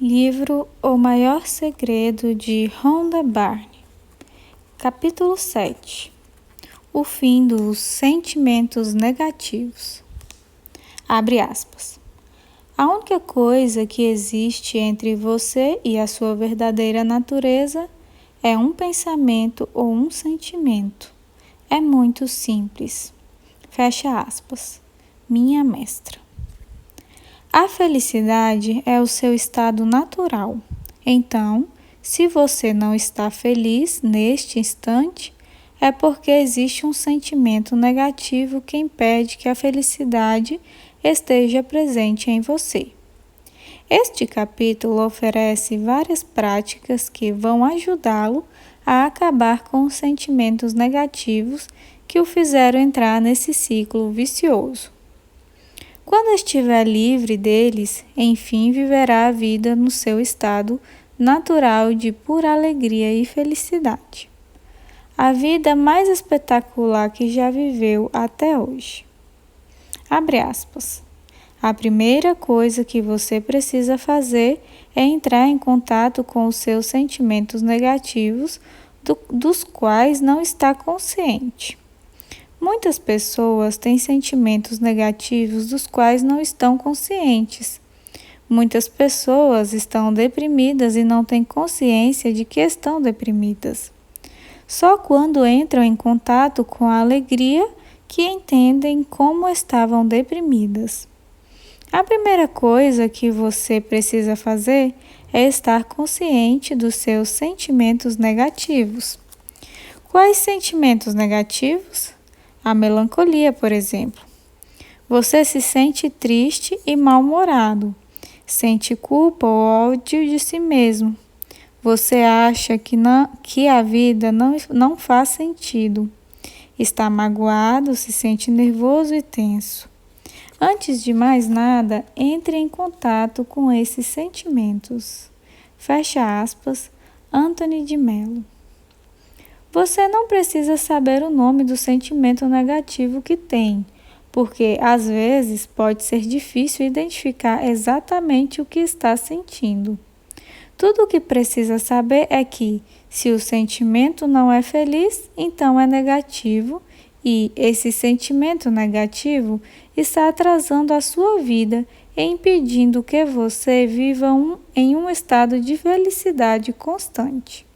Livro O Maior Segredo de Rhonda Byrne. Capítulo 7. O fim dos sentimentos negativos. Abre aspas. A única coisa que existe entre você e a sua verdadeira natureza é um pensamento ou um sentimento. É muito simples. Fecha aspas. Minha mestra. A felicidade é o seu estado natural. Então, se você não está feliz neste instante, é porque existe um sentimento negativo que impede que a felicidade esteja presente em você. Este capítulo oferece várias práticas que vão ajudá-lo a acabar com os sentimentos negativos que o fizeram entrar nesse ciclo vicioso. Quando estiver livre deles, enfim viverá a vida no seu estado natural de pura alegria e felicidade. A vida mais espetacular que já viveu até hoje. Abre aspas. A primeira coisa que você precisa fazer é entrar em contato com os seus sentimentos negativos, dos quais não está consciente. Muitas pessoas têm sentimentos negativos dos quais não estão conscientes. Muitas pessoas estão deprimidas e não têm consciência de que estão deprimidas. Só quando entram em contato com a alegria que entendem como estavam deprimidas. A primeira coisa que você precisa fazer é estar consciente dos seus sentimentos negativos. Quais sentimentos negativos? A melancolia, por exemplo. Você se sente triste e mal-humorado. Sente culpa ou ódio de si mesmo. Você acha que a vida não faz sentido. Está magoado, se sente nervoso e tenso. Antes de mais nada, entre em contato com esses sentimentos. Fecha aspas, Anthony de Mello. Você não precisa saber o nome do sentimento negativo que tem, porque às vezes pode ser difícil identificar exatamente o que está sentindo. Tudo o que precisa saber é que, se o sentimento não é feliz, então é negativo, e esse sentimento negativo está atrasando a sua vida e impedindo que você viva em um estado de felicidade constante.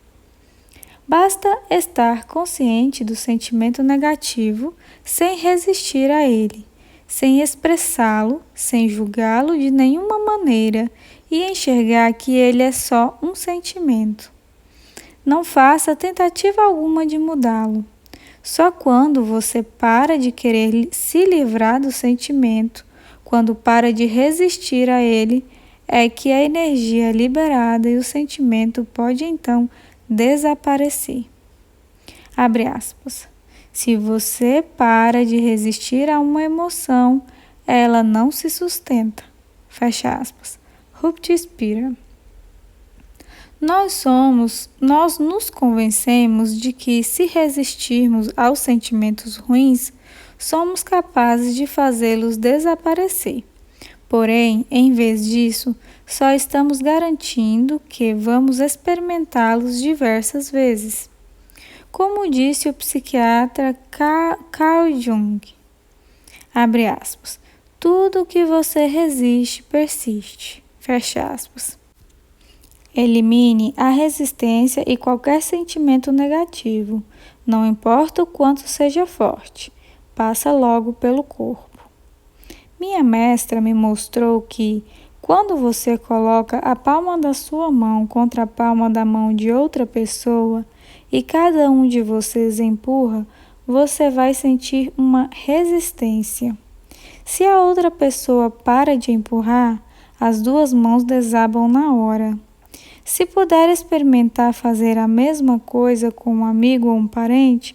Basta estar consciente do sentimento negativo sem resistir a ele, sem expressá-lo, sem julgá-lo de nenhuma maneira e enxergar que ele é só um sentimento. Não faça tentativa alguma de mudá-lo. Só quando você para de querer se livrar do sentimento, quando para de resistir a ele, é que a energia é liberada e o sentimento pode então desaparecer. Abre aspas. Se você para de resistir a uma emoção, ela não se sustenta. Fecha aspas. Rupt Spira. Nós nos convencemos de que se resistirmos aos sentimentos ruins, somos capazes de fazê-los desaparecer. Porém, em vez disso, só estamos garantindo que vamos experimentá-los diversas vezes. Como disse o psiquiatra Carl Jung, abre aspas, tudo que você resiste persiste, fecha aspas. Elimine a resistência e qualquer sentimento negativo, não importa o quanto seja forte, passa logo pelo corpo. Minha mestra me mostrou que, quando você coloca a palma da sua mão contra a palma da mão de outra pessoa e cada um de vocês empurra, você vai sentir uma resistência. Se a outra pessoa para de empurrar, as duas mãos desabam na hora. Se puder experimentar fazer a mesma coisa com um amigo ou um parente,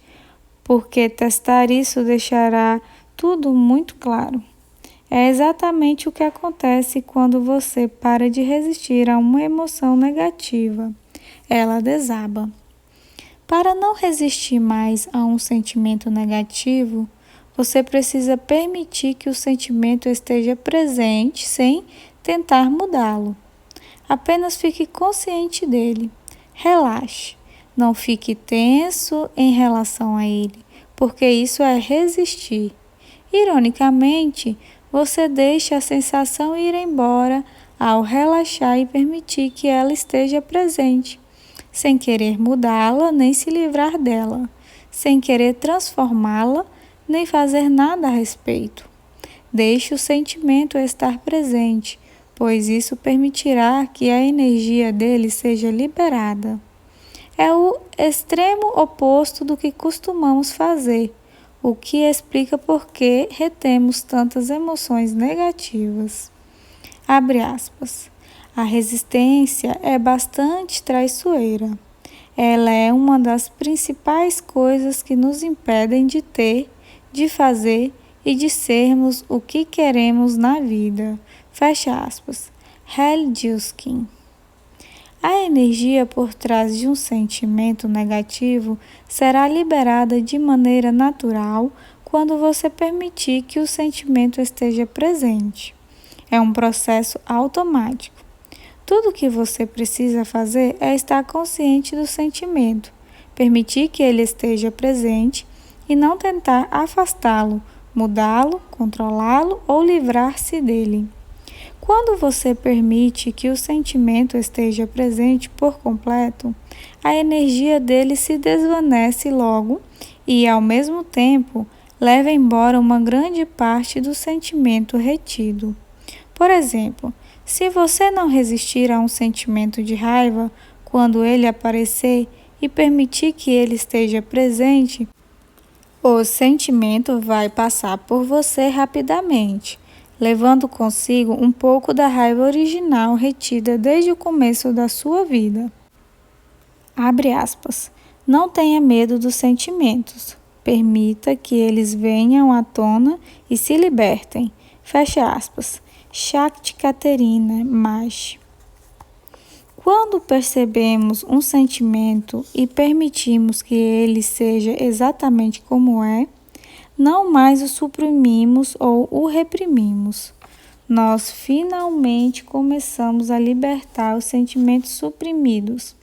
porque testar isso deixará tudo muito claro. É exatamente o que acontece quando você para de resistir a uma emoção negativa. Ela desaba. Para não resistir mais a um sentimento negativo, você precisa permitir que o sentimento esteja presente sem tentar mudá-lo. Apenas fique consciente dele. Relaxe. Não fique tenso em relação a ele, porque isso é resistir. Ironicamente, você deixa a sensação ir embora ao relaxar e permitir que ela esteja presente, sem querer mudá-la nem se livrar dela, sem querer transformá-la nem fazer nada a respeito. Deixe o sentimento estar presente, pois isso permitirá que a energia dele seja liberada. É o extremo oposto do que costumamos fazer, o que explica por que retemos tantas emoções negativas. Abre aspas. A resistência é bastante traiçoeira. Ela é uma das principais coisas que nos impedem de ter, de fazer e de sermos o que queremos na vida. Fecha aspas. Hal Juskin. A energia por trás de um sentimento negativo será liberada de maneira natural quando você permitir que o sentimento esteja presente. É um processo automático. Tudo o que você precisa fazer é estar consciente do sentimento, permitir que ele esteja presente e não tentar afastá-lo, mudá-lo, controlá-lo ou livrar-se dele. Quando você permite que o sentimento esteja presente por completo, a energia dele se desvanece logo e, ao mesmo tempo, leva embora uma grande parte do sentimento retido. Por exemplo, se você não resistir a um sentimento de raiva quando ele aparecer e permitir que ele esteja presente, o sentimento vai passar por você rapidamente, levando consigo um pouco da raiva original retida desde o começo da sua vida. Abre aspas. Não tenha medo dos sentimentos. Permita que eles venham à tona e se libertem. Fecha aspas. Shakti Caterina Mash. Quando percebemos um sentimento e permitimos que ele seja exatamente como é, não mais o suprimimos ou o reprimimos. Nós finalmente começamos a libertar os sentimentos suprimidos.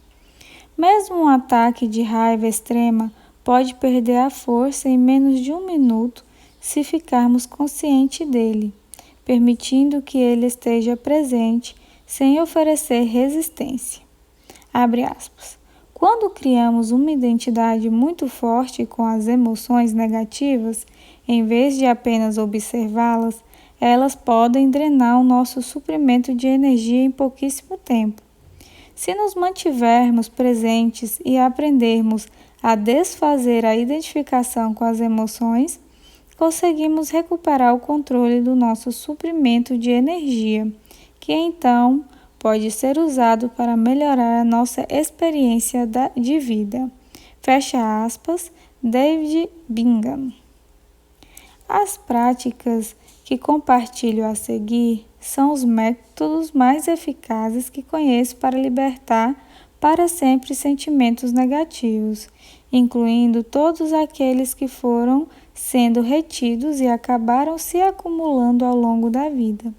Mesmo um ataque de raiva extrema pode perder a força em menos de 1 minuto se ficarmos conscientes dele, permitindo que ele esteja presente sem oferecer resistência. Abre aspas. Quando criamos uma identidade muito forte com as emoções negativas, em vez de apenas observá-las, elas podem drenar o nosso suprimento de energia em pouquíssimo tempo. Se nos mantivermos presentes e aprendermos a desfazer a identificação com as emoções, conseguimos recuperar o controle do nosso suprimento de energia, que então pode ser usado para melhorar a nossa experiência de vida. Fecha aspas, David Bingham. As práticas que compartilho a seguir são os métodos mais eficazes que conheço para libertar para sempre sentimentos negativos, incluindo todos aqueles que foram sendo retidos e acabaram se acumulando ao longo da vida.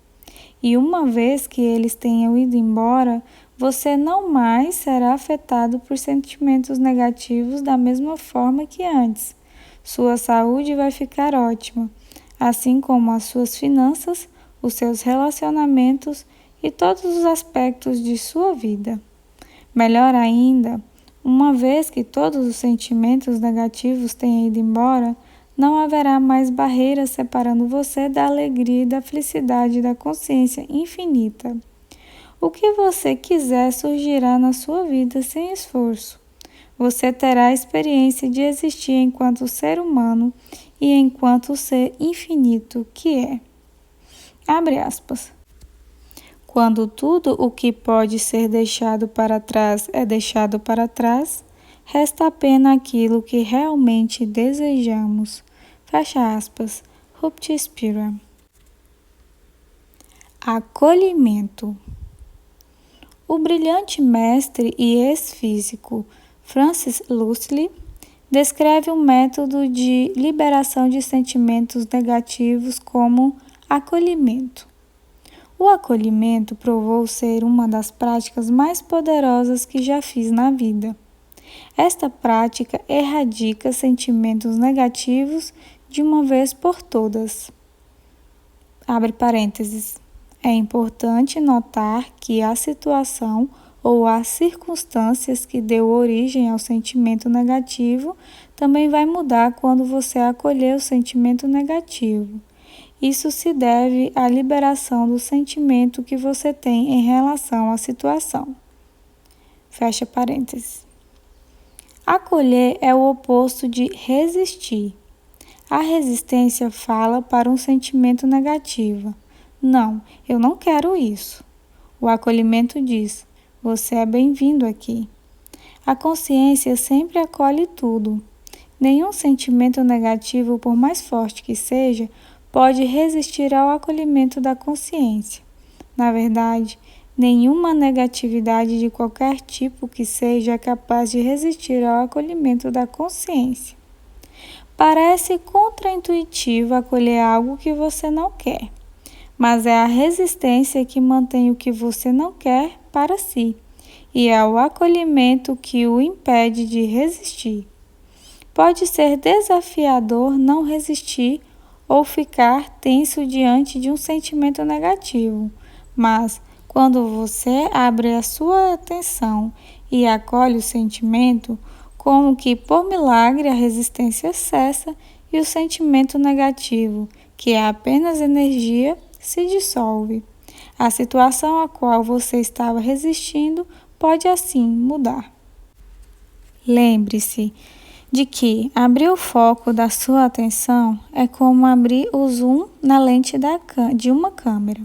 E uma vez que eles tenham ido embora, você não mais será afetado por sentimentos negativos da mesma forma que antes. Sua saúde vai ficar ótima, assim como as suas finanças, os seus relacionamentos e todos os aspectos de sua vida. Melhor ainda, uma vez que todos os sentimentos negativos tenham ido embora, não haverá mais barreiras separando você da alegria e da felicidade da consciência infinita. O que você quiser surgirá na sua vida sem esforço. Você terá a experiência de existir enquanto ser humano e enquanto ser infinito que é. Abre aspas. Quando tudo o que pode ser deixado para trás é deixado para trás, resta apenas aquilo que realmente desejamos. Fecha aspas. Rupt Spira. Acolhimento. O brilhante mestre e ex-físico Francis Lusley descreve um método de liberação de sentimentos negativos como acolhimento. O acolhimento provou ser uma das práticas mais poderosas que já fiz na vida. Esta prática erradica sentimentos negativos de uma vez por todas. Abre parênteses. É importante notar que a situação ou as circunstâncias que deu origem ao sentimento negativo também vai mudar quando você acolher o sentimento negativo. Isso se deve à liberação do sentimento que você tem em relação à situação. Fecha parênteses. Acolher é o oposto de resistir. A resistência fala para um sentimento negativo. Não, eu não quero isso. O acolhimento diz, você é bem-vindo aqui. A consciência sempre acolhe tudo. Nenhum sentimento negativo, por mais forte que seja, pode resistir ao acolhimento da consciência. Na verdade, nenhuma negatividade de qualquer tipo que seja é capaz de resistir ao acolhimento da consciência. Parece contraintuitivo acolher algo que você não quer, mas é a resistência que mantém o que você não quer para si, e é o acolhimento que o impede de resistir. Pode ser desafiador não resistir ou ficar tenso diante de um sentimento negativo, mas quando você abre a sua atenção e acolhe o sentimento, como que por milagre a resistência cessa e o sentimento negativo, que é apenas energia, se dissolve. A situação a qual você estava resistindo pode assim mudar. Lembre-se de que abrir o foco da sua atenção é como abrir o zoom na lente de uma câmera,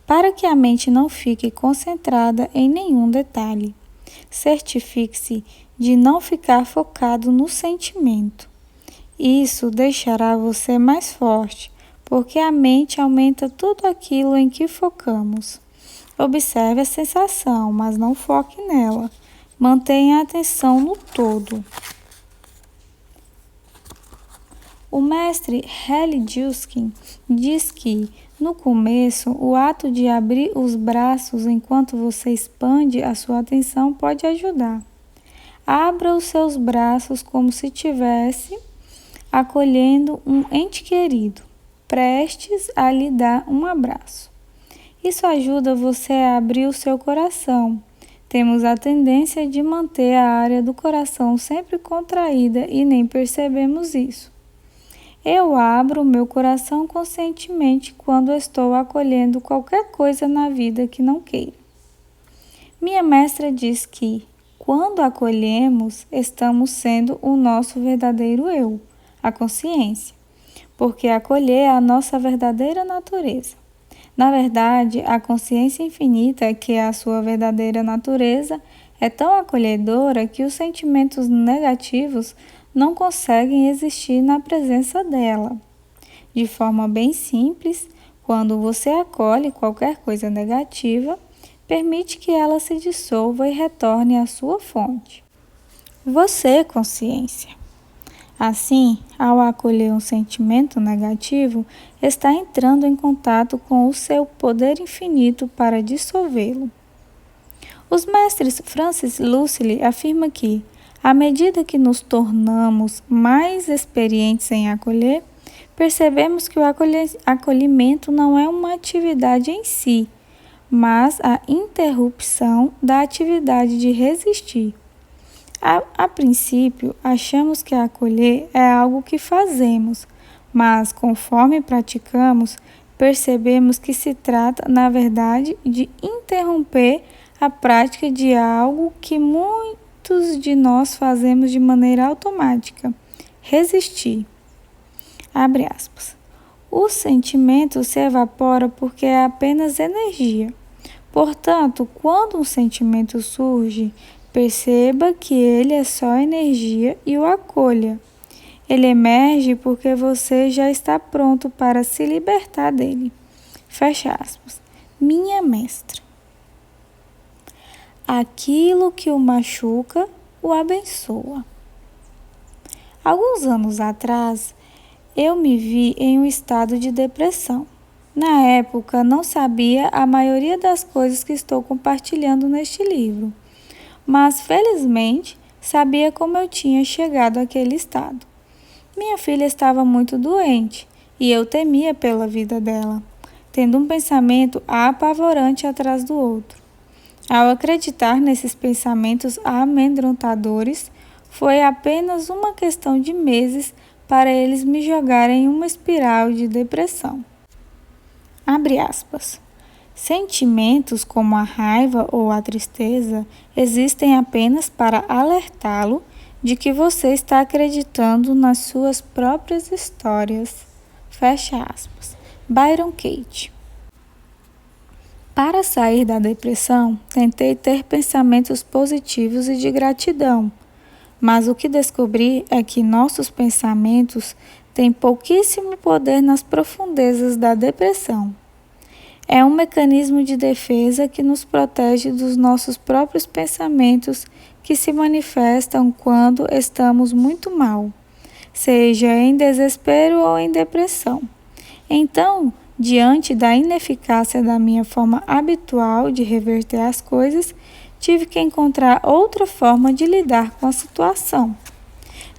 para que a mente não fique concentrada em nenhum detalhe. Certifique-se de não ficar focado no sentimento. Isso deixará você mais forte, porque a mente aumenta tudo aquilo em que focamos. Observe a sensação, mas não foque nela. Mantenha a atenção no todo. O mestre Heli Juskin diz que, no começo, o ato de abrir os braços enquanto você expande a sua atenção pode ajudar. Abra os seus braços como se estivesse acolhendo um ente querido, prestes a lhe dar um abraço. Isso ajuda você a abrir o seu coração. Temos a tendência de manter a área do coração sempre contraída e nem percebemos isso. Eu abro o meu coração conscientemente quando estou acolhendo qualquer coisa na vida que não queira. Minha mestra diz que, quando acolhemos, estamos sendo o nosso verdadeiro eu, a consciência, porque acolher é a nossa verdadeira natureza. Na verdade, a consciência infinita, que é a sua verdadeira natureza, é tão acolhedora que os sentimentos negativos não conseguem existir na presença dela. De forma bem simples, quando você acolhe qualquer coisa negativa, permite que ela se dissolva e retorne à sua fonte. Você, consciência. Assim, ao acolher um sentimento negativo, está entrando em contato com o seu poder infinito para dissolvê-lo. Os mestres Francis Lucille afirma que, à medida que nos tornamos mais experientes em acolher, percebemos que o acolhimento não é uma atividade em si, mas a interrupção da atividade de resistir. A princípio, achamos que acolher é algo que fazemos, mas conforme praticamos, percebemos que se trata, na verdade, de interromper a prática de algo que muitos de nós fazemos de maneira automática: resistir. Abre aspas. O sentimento se evapora porque é apenas energia. Portanto, quando um sentimento surge, perceba que ele é só energia e o acolha. Ele emerge porque você já está pronto para se libertar dele. Fecha aspas. Minha mestra. Aquilo que o machuca, o abençoa. Alguns anos atrás, eu me vi em um estado de depressão. Na época, não sabia a maioria das coisas que estou compartilhando neste livro, mas felizmente sabia como eu tinha chegado àquele estado. Minha filha estava muito doente e eu temia pela vida dela, tendo um pensamento apavorante atrás do outro. Ao acreditar nesses pensamentos amedrontadores, foi apenas uma questão de meses para eles me jogarem em uma espiral de depressão. Abre aspas. Sentimentos como a raiva ou a tristeza existem apenas para alertá-lo de que você está acreditando nas suas próprias histórias. Fecha aspas. Byron Katie. Para sair da depressão, tentei ter pensamentos positivos e de gratidão, mas o que descobri é que nossos pensamentos têm pouquíssimo poder nas profundezas da depressão. É um mecanismo de defesa que nos protege dos nossos próprios pensamentos que se manifestam quando estamos muito mal, seja em desespero ou em depressão. Então, diante da ineficácia da minha forma habitual de reverter as coisas, tive que encontrar outra forma de lidar com a situação.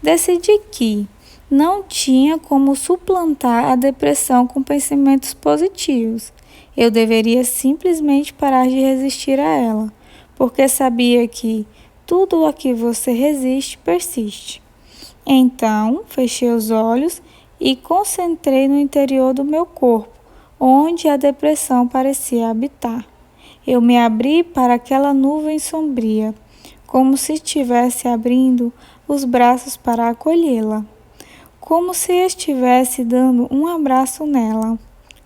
Decidi que não tinha como suplantar a depressão com pensamentos positivos. Eu deveria simplesmente parar de resistir a ela, porque sabia que tudo a que você resiste persiste. Então, fechei os olhos e concentrei no interior do meu corpo, onde a depressão parecia habitar. Eu me abri para aquela nuvem sombria, como se estivesse abrindo os braços para acolhê-la, como se estivesse dando um abraço nela,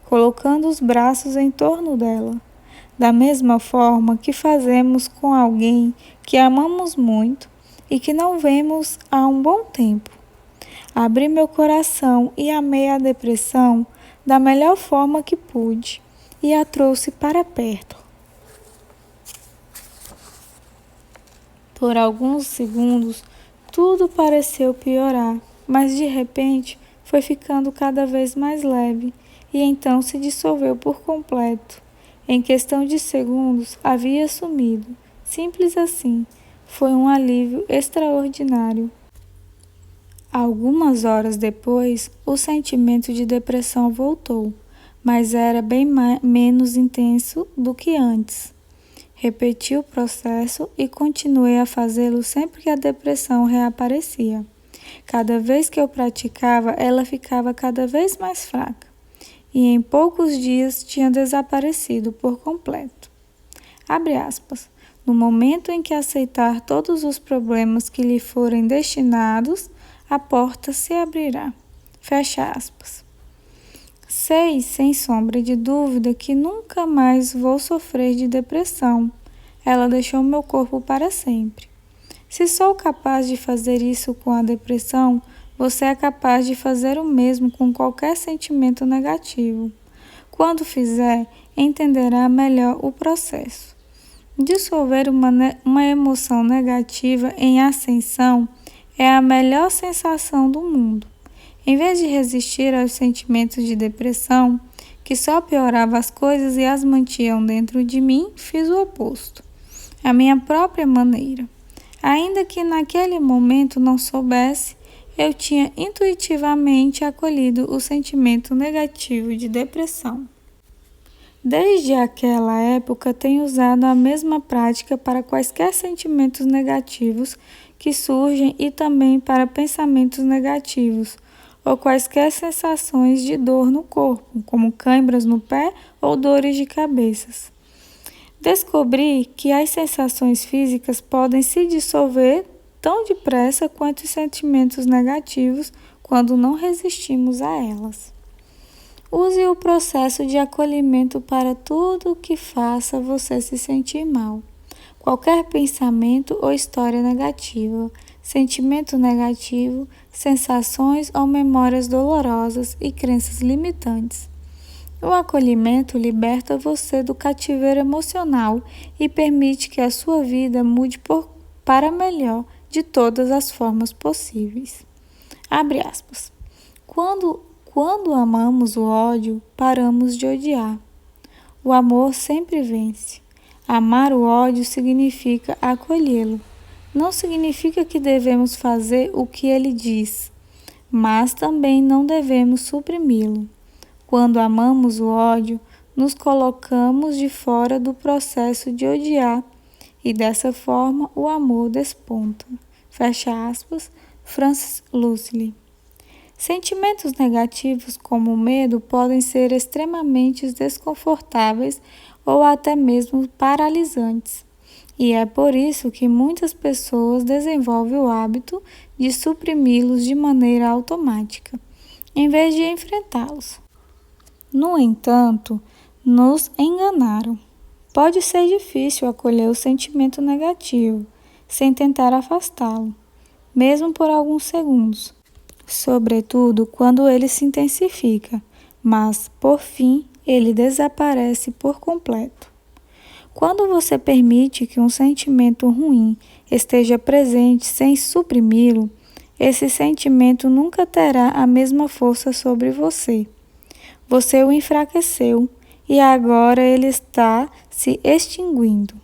colocando os braços em torno dela, da mesma forma que fazemos com alguém que amamos muito e que não vemos há um bom tempo. Abri meu coração e amei a depressão da melhor forma que pude e a trouxe para perto. Por alguns segundos, tudo pareceu piorar, mas de repente foi ficando cada vez mais leve e então se dissolveu por completo. Em questão de segundos, havia sumido. Simples assim. Foi um alívio extraordinário. Algumas horas depois, o sentimento de depressão voltou, mas era bem menos intenso do que antes. Repeti o processo e continuei a fazê-lo sempre que a depressão reaparecia. Cada vez que eu praticava, ela ficava cada vez mais fraca e em poucos dias tinha desaparecido por completo. Abre aspas. No momento em que aceitar todos os problemas que lhe forem destinados, a porta se abrirá. Fecha aspas. Sei, sem sombra de dúvida, que nunca mais vou sofrer de depressão. Ela deixou meu corpo para sempre. Se sou capaz de fazer isso com a depressão, você é capaz de fazer o mesmo com qualquer sentimento negativo. Quando fizer, entenderá melhor o processo. Dissolver uma emoção negativa em ascensão é a melhor sensação do mundo. Em vez de resistir aos sentimentos de depressão, que só piorava as coisas e as mantinham dentro de mim, fiz o oposto, à minha própria maneira. Ainda que naquele momento não soubesse, eu tinha intuitivamente acolhido o sentimento negativo de depressão. Desde aquela época, tenho usado a mesma prática para quaisquer sentimentos negativos que surgem e também para pensamentos negativos, ou quaisquer sensações de dor no corpo, como câimbras no pé ou dores de cabeça. Descobri que as sensações físicas podem se dissolver tão depressa quanto os sentimentos negativos quando não resistimos a elas. Use o processo de acolhimento para tudo o que faça você se sentir mal. Qualquer pensamento ou história negativa, sentimento negativo, sensações ou memórias dolorosas e crenças limitantes. O acolhimento liberta você do cativeiro emocional e permite que a sua vida mude para melhor de todas as formas possíveis. Abre aspas. Quando Quando amamos o ódio, paramos de odiar. O amor sempre vence. Amar o ódio significa acolhê-lo. Não significa que devemos fazer o que ele diz, mas também não devemos suprimi-lo. Quando amamos o ódio, nos colocamos de fora do processo de odiar e dessa forma o amor desponta. Fecha aspas, Francis Lucioli. Sentimentos negativos como o medo podem ser extremamente desconfortáveis ou até mesmo paralisantes. E é por isso que muitas pessoas desenvolvem o hábito de suprimi-los de maneira automática, em vez de enfrentá-los. No entanto, nos enganaram. Pode ser difícil acolher o sentimento negativo, sem tentar afastá-lo, mesmo por alguns segundos, sobretudo quando ele se intensifica, mas, por fim, ele desaparece por completo. Quando você permite que um sentimento ruim esteja presente sem suprimi-lo, esse sentimento nunca terá a mesma força sobre você. Você o enfraqueceu e agora ele está se extinguindo.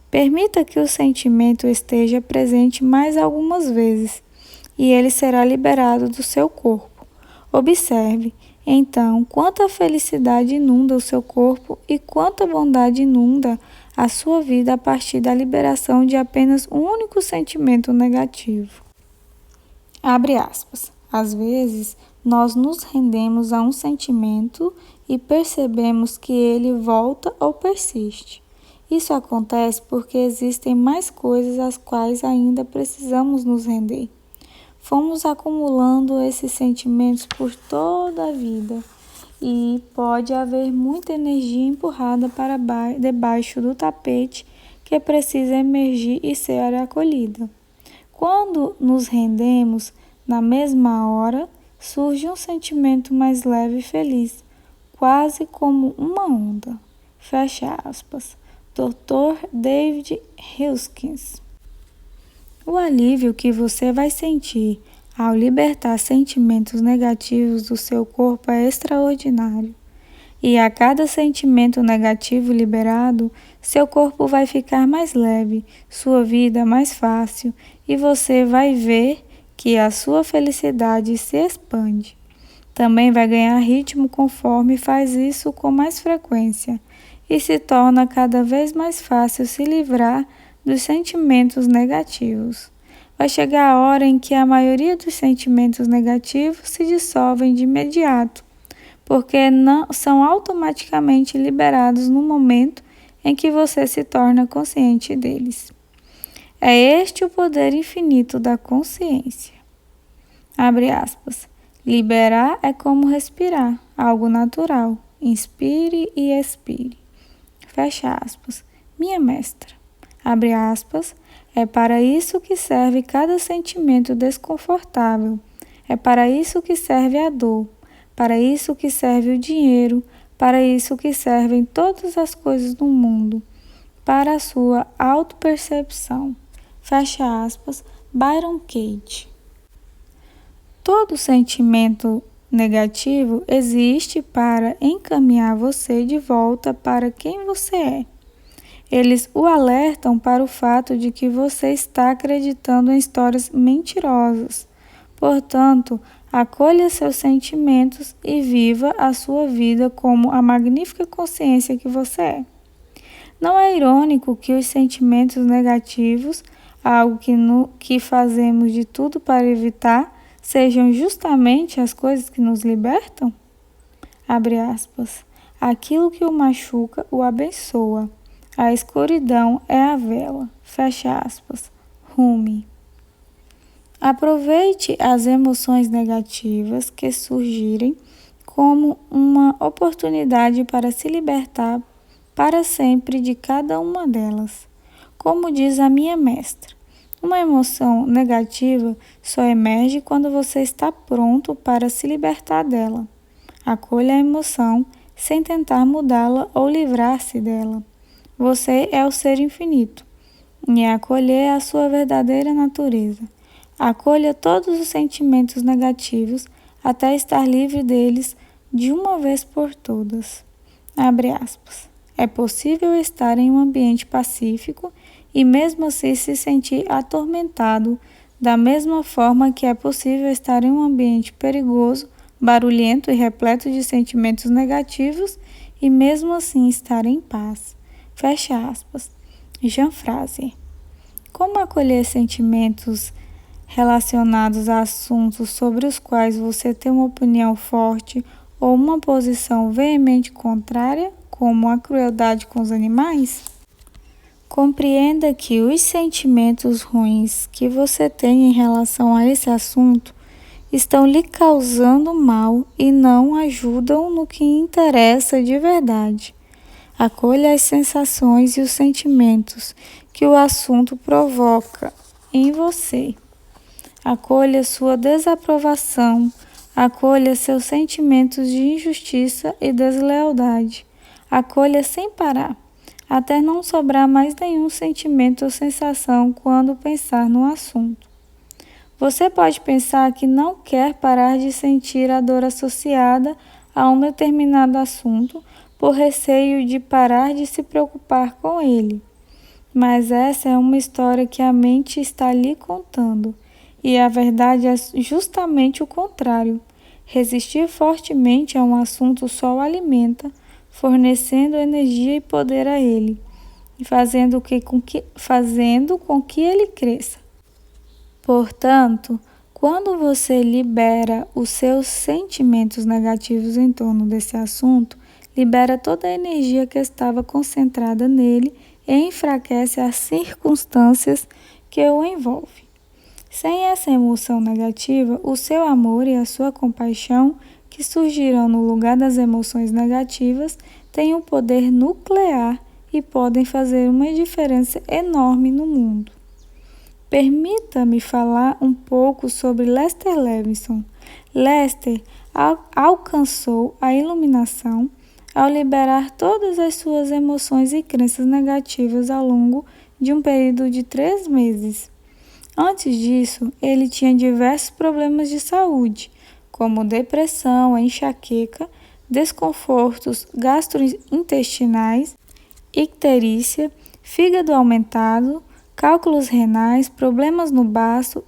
Permita que o sentimento esteja presente mais algumas vezes e ele será liberado do seu corpo. Observe, então, quanta felicidade inunda o seu corpo e quanta bondade inunda a sua vida a partir da liberação de apenas um único sentimento negativo. Abre aspas. Às vezes, nós nos rendemos a um sentimento e percebemos que ele volta ou persiste. Isso acontece porque existem mais coisas às quais ainda precisamos nos render. Fomos acumulando esses sentimentos por toda a vida e pode haver muita energia empurrada para debaixo do tapete que precisa emergir e ser acolhida. Quando nos rendemos, na mesma hora, surge um sentimento mais leve e feliz, quase como uma onda. Fecha aspas. Dr. David Hawkins. O alívio que você vai sentir ao libertar sentimentos negativos do seu corpo é extraordinário. E a cada sentimento negativo liberado, seu corpo vai ficar mais leve, sua vida mais fácil e você vai ver que a sua felicidade se expande. Também vai ganhar ritmo conforme faz isso com mais frequência e se torna cada vez mais fácil se livrar dos sentimentos negativos. Vai chegar a hora em que a maioria dos sentimentos negativos se dissolvem de imediato, porque não são automaticamente liberados no momento em que você se torna consciente deles. É este o poder infinito da consciência. Abre aspas. Liberar é como respirar, algo natural. Inspire e expire. Fecha aspas. Minha mestra. Abre aspas. É para isso que serve cada sentimento desconfortável. É para isso que serve a dor. Para isso que serve o dinheiro. Para isso que servem todas as coisas do mundo. Para a sua autopercepção. Fecha aspas. Byron Katie. Todo sentimento negativo existe para encaminhar você de volta para quem você é. Eles o alertam para o fato de que você está acreditando em histórias mentirosas. Portanto, acolha seus sentimentos e viva a sua vida como a magnífica consciência que você é. Não é irônico que os sentimentos negativos, algo que fazemos de tudo para evitar, sejam justamente as coisas que nos libertam? Abre aspas. Aquilo que o machuca o abençoa. A escuridão é a vela. Fecha aspas. Rumi. Aproveite as emoções negativas que surgirem como uma oportunidade para se libertar para sempre de cada uma delas. Como diz a minha mestra, uma emoção negativa só emerge quando você está pronto para se libertar dela. Acolha a emoção sem tentar mudá-la ou livrar-se dela. Você é o ser infinito e acolher a sua verdadeira natureza. Acolha todos os sentimentos negativos até estar livre deles de uma vez por todas. Abre aspas. É possível estar em um ambiente pacífico e mesmo assim se sentir atormentado, da mesma forma que é possível estar em um ambiente perigoso, barulhento e repleto de sentimentos negativos e mesmo assim estar em paz. Fecha aspas. Jean Fraser. Como acolher sentimentos relacionados a assuntos sobre os quais você tem uma opinião forte ou uma posição veemente contrária, como a crueldade com os animais? Compreenda que os sentimentos ruins que você tem em relação a esse assunto estão lhe causando mal e não ajudam no que interessa de verdade. Acolha as sensações e os sentimentos que o assunto provoca em você. Acolha sua desaprovação, acolha seus sentimentos de injustiça e deslealdade. Acolha sem parar, até não sobrar mais nenhum sentimento ou sensação quando pensar no assunto. Você pode pensar que não quer parar de sentir a dor associada a um determinado assunto por receio de parar de se preocupar com ele. Mas essa é uma história que a mente está lhe contando, e a verdade é justamente o contrário. Resistir fortemente a um assunto só o alimenta, fornecendo energia e poder a ele, e fazendo com que ele cresça. Portanto, quando você libera os seus sentimentos negativos em torno desse assunto, libera toda a energia que estava concentrada nele e enfraquece as circunstâncias que o envolvem. Sem essa emoção negativa, o seu amor e a sua compaixão, que surgirão no lugar das emoções negativas, têm um poder nuclear e podem fazer uma diferença enorme no mundo. Permita-me falar um pouco sobre Lester Levinson. Lester alcançou a iluminação ao liberar todas as suas emoções e crenças negativas ao longo de um período de 3 meses. Antes disso, ele tinha diversos problemas de saúde, como depressão, enxaqueca, desconfortos gastrointestinais, icterícia, fígado aumentado, cálculos renais, problemas no baço,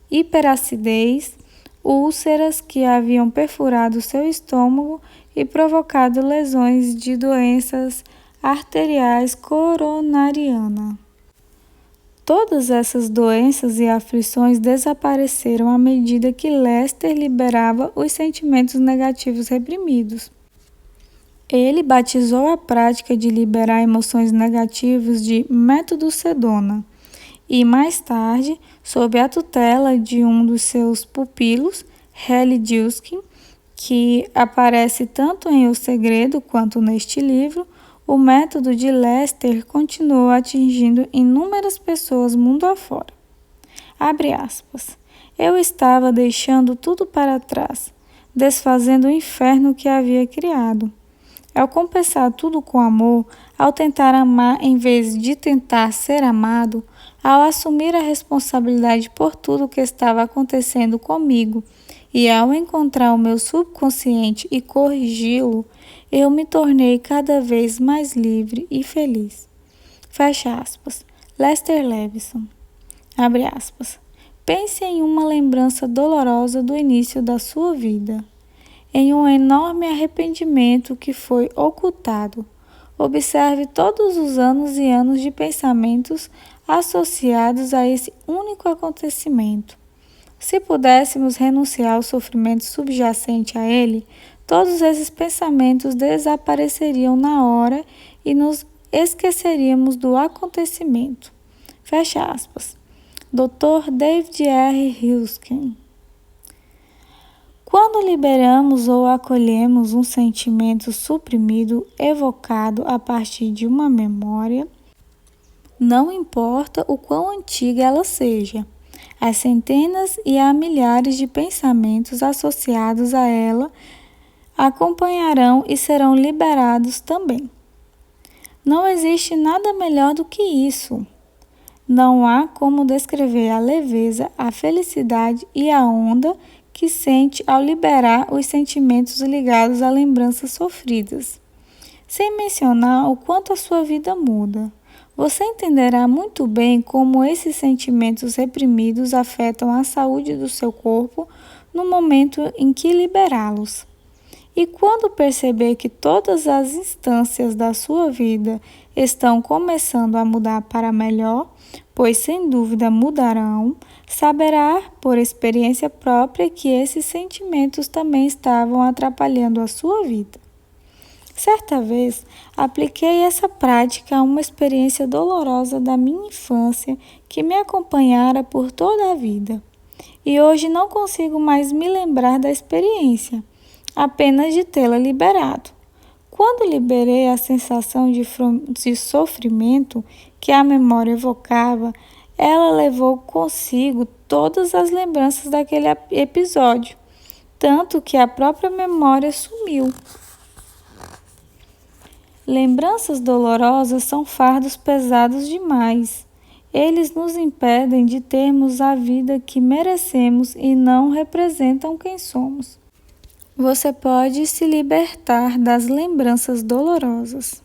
hiperacidez, úlceras que haviam perfurado seu estômago e provocado lesões de doenças arteriais coronariana. Todas essas doenças e aflições desapareceram à medida que Lester liberava os sentimentos negativos reprimidos. Ele batizou a prática de liberar emoções negativas de método Sedona e, mais tarde, sob a tutela de um dos seus pupilos, Heli Duskin, que aparece tanto em O Segredo quanto neste livro, o método de Lester continuou atingindo inúmeras pessoas mundo afora. Abre aspas. Eu estava deixando tudo para trás, desfazendo o inferno que havia criado. Ao compensar tudo com amor, ao tentar amar em vez de tentar ser amado, ao assumir a responsabilidade por tudo que estava acontecendo comigo e ao encontrar o meu subconsciente e corrigi-lo, eu me tornei cada vez mais livre e feliz. Fecha aspas. Lester Levinson. Abre aspas. Pense em uma lembrança dolorosa do início da sua vida, em um enorme arrependimento que foi ocultado. Observe todos os anos e anos de pensamentos associados a esse único acontecimento. Se pudéssemos renunciar ao sofrimento subjacente a ele, todos esses pensamentos desapareceriam na hora e nos esqueceríamos do acontecimento. Fecha aspas. Dr. David R. Hilsken. Quando liberamos ou acolhemos um sentimento suprimido evocado a partir de uma memória, não importa o quão antiga ela seja, as centenas e há milhares de pensamentos associados a ela acompanharão e serão liberados também. Não existe nada melhor do que isso. Não há como descrever a leveza, a felicidade e a onda que sente ao liberar os sentimentos ligados a lembranças sofridas. Sem mencionar o quanto a sua vida muda. Você entenderá muito bem como esses sentimentos reprimidos afetam a saúde do seu corpo no momento em que liberá-los. E quando perceber que todas as instâncias da sua vida estão começando a mudar para melhor, pois sem dúvida mudarão, saberá por experiência própria que esses sentimentos também estavam atrapalhando a sua vida. Certa vez, apliquei essa prática a uma experiência dolorosa da minha infância que me acompanhara por toda a vida. E hoje não consigo mais me lembrar da experiência, apenas de tê-la liberado. Quando liberei a sensação de sofrimento que a memória evocava, ela levou consigo todas as lembranças daquele episódio, tanto que a própria memória sumiu. Lembranças dolorosas são fardos pesados demais. Eles nos impedem de termos a vida que merecemos e não representam quem somos. Você pode se libertar das lembranças dolorosas.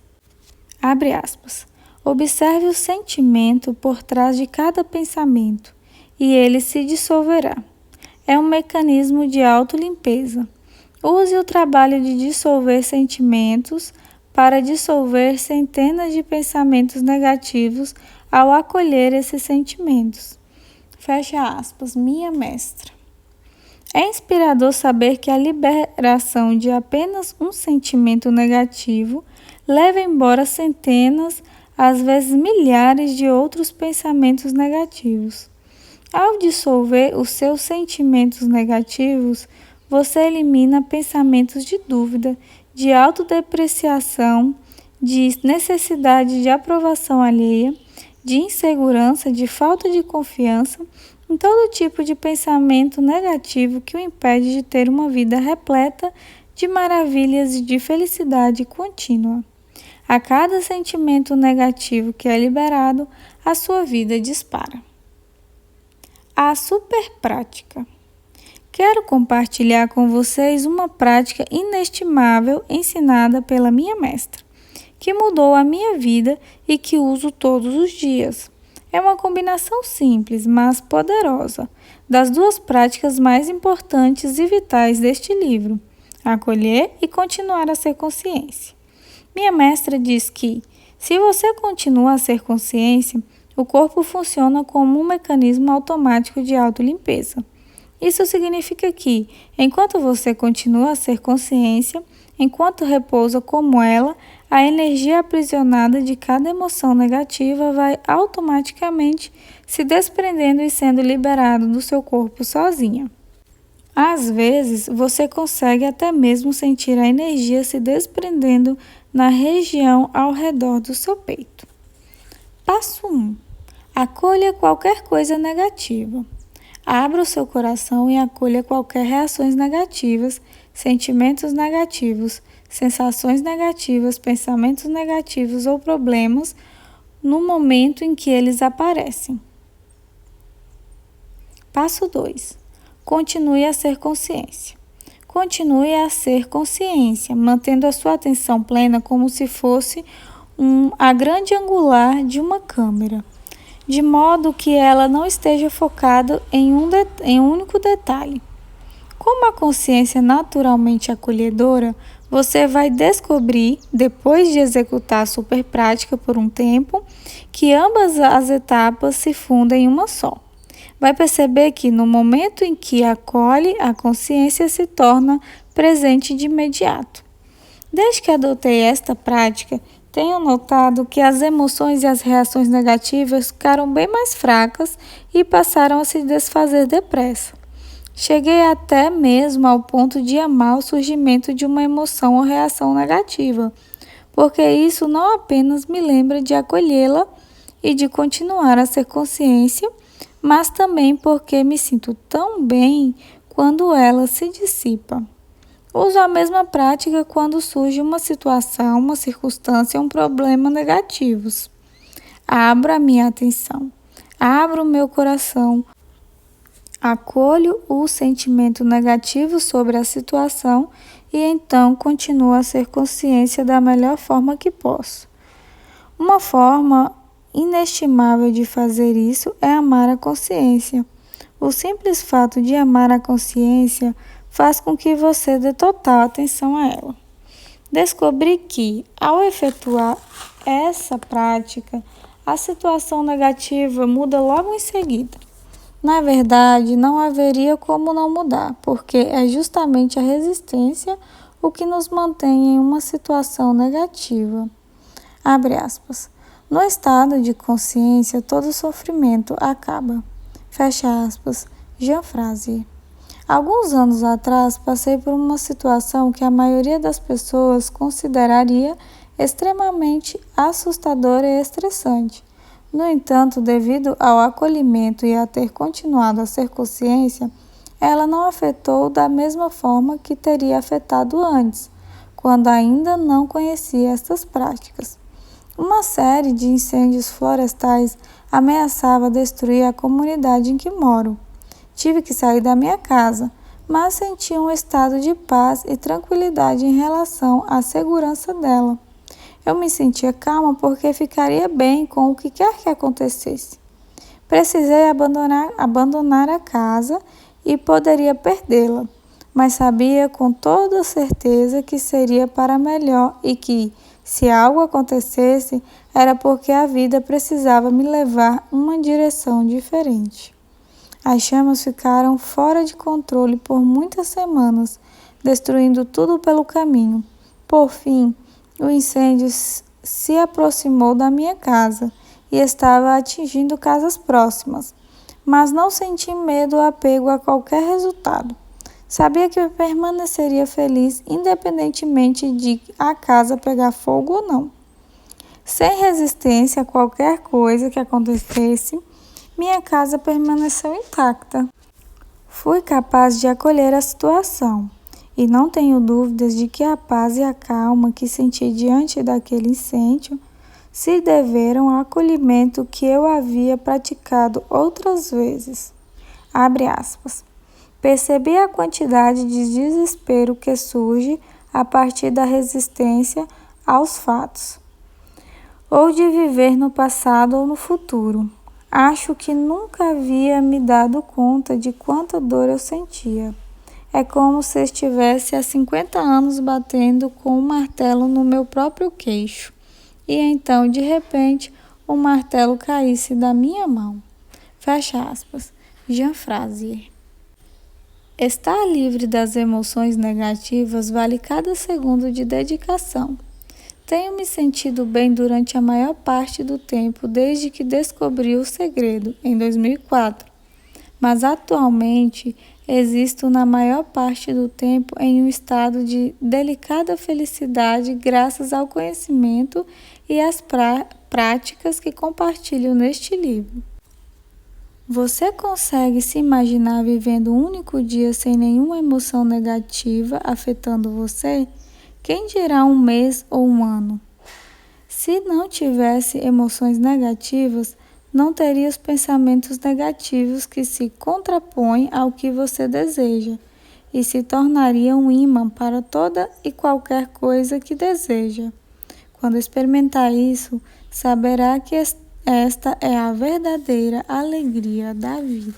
Abre aspas. Observe o sentimento por trás de cada pensamento e ele se dissolverá. É um mecanismo de autolimpeza. Use o trabalho de dissolver sentimentos para dissolver centenas de pensamentos negativos ao acolher esses sentimentos. Fecha aspas, minha mestra. É inspirador saber que a liberação de apenas um sentimento negativo leva embora centenas, às vezes milhares de outros pensamentos negativos. Ao dissolver os seus sentimentos negativos, você elimina pensamentos de dúvida, de autodepreciação, de necessidade de aprovação alheia, de insegurança, de falta de confiança, em todo tipo de pensamento negativo que o impede de ter uma vida repleta de maravilhas e de felicidade contínua. A cada sentimento negativo que é liberado, a sua vida dispara. A super prática. Quero compartilhar com vocês uma prática inestimável ensinada pela minha mestra, que mudou a minha vida e que uso todos os dias. É uma combinação simples, mas poderosa, das duas práticas mais importantes e vitais deste livro: acolher e continuar a ser consciência. Minha mestra diz que, se você continua a ser consciência, o corpo funciona como um mecanismo automático de autolimpeza. Isso significa que, enquanto você continua a ser consciência, enquanto repousa como ela, a energia aprisionada de cada emoção negativa vai automaticamente se desprendendo e sendo liberado do seu corpo sozinha. Às vezes, você consegue até mesmo sentir a energia se desprendendo na região ao redor do seu peito. Passo 1. Acolha qualquer coisa negativa. Abra o seu coração e acolha qualquer reações negativas, sentimentos negativos, sensações negativas, pensamentos negativos ou problemas no momento em que eles aparecem. Passo 2. Continue a ser consciência. Continue a ser consciência, mantendo a sua atenção plena como se fosse a grande angular de uma câmera, de modo que ela não esteja focada em um único detalhe. Como a consciência é naturalmente acolhedora, você vai descobrir, depois de executar a super prática por um tempo, que ambas as etapas se fundem em uma só. Vai perceber que no momento em que acolhe, a consciência se torna presente de imediato. Desde que adotei esta prática, tenho notado que as emoções e as reações negativas ficaram bem mais fracas e passaram a se desfazer depressa. Cheguei até mesmo ao ponto de amar o surgimento de uma emoção ou reação negativa, porque isso não apenas me lembra de acolhê-la e de continuar a ser consciência, mas também porque me sinto tão bem quando ela se dissipa. Uso a mesma prática quando surge uma situação, uma circunstância ou um problema negativos. Abro a minha atenção, abro o meu coração, Acolho o sentimento negativo sobre a situação e então continuo a ser consciência da melhor forma que posso. Uma forma inestimável de fazer isso é amar a consciência. O simples fato de amar a consciência faz com que você dê total atenção a ela. Descobri que, ao efetuar essa prática, a situação negativa muda logo em seguida. Na verdade, não haveria como não mudar, porque é justamente a resistência o que nos mantém em uma situação negativa. Abre aspas. No estado de consciência, todo sofrimento acaba. Fecha aspas. Jean Frazier. Alguns anos atrás, passei por uma situação que a maioria das pessoas consideraria extremamente assustadora e estressante. No entanto, devido ao acolhimento e a ter continuado a ser consciência, ela não afetou da mesma forma que teria afetado antes, quando ainda não conhecia estas práticas. Uma série de incêndios florestais ameaçava destruir a comunidade em que moro. Tive que sair da minha casa, mas senti um estado de paz e tranquilidade em relação à segurança dela. Eu me sentia calma porque ficaria bem com o que quer que acontecesse. Precisei abandonar a casa e poderia perdê-la, mas sabia com toda certeza que seria para melhor e que, se algo acontecesse, era porque a vida precisava me levar uma direção diferente. As chamas ficaram fora de controle por muitas semanas, destruindo tudo pelo caminho. Por fim, o incêndio se aproximou da minha casa e estava atingindo casas próximas, mas não senti medo ou apego a qualquer resultado. Sabia que eu permaneceria feliz independentemente de a casa pegar fogo ou não. Sem resistência a qualquer coisa que acontecesse, minha casa permaneceu intacta. Fui capaz de acolher a situação. E não tenho dúvidas de que a paz e a calma que senti diante daquele incêndio se deveram ao acolhimento que eu havia praticado outras vezes. Abre aspas. Percebi a quantidade de desespero que surge a partir da resistência aos fatos, ou de viver no passado ou no futuro. Acho que nunca havia me dado conta de quanta dor eu sentia. É como se estivesse há 50 anos batendo com um martelo no meu próprio queixo. E então, de repente, o martelo caísse da minha mão. Fecha aspas. Jean Frazier. Estar livre das emoções negativas vale cada segundo de dedicação. Tenho me sentido bem durante a maior parte do tempo desde que descobri o segredo, em 2004. Mas atualmente existo na maior parte do tempo em um estado de delicada felicidade graças ao conhecimento e às práticas que compartilho neste livro. Você consegue se imaginar vivendo um único dia sem nenhuma emoção negativa afetando você? Quem dirá um mês ou um ano? Se não tivesse emoções negativas, não teria os pensamentos negativos que se contrapõem ao que você deseja e se tornaria um ímã para toda e qualquer coisa que deseja. Quando experimentar isso, saberá que esta é a verdadeira alegria da vida.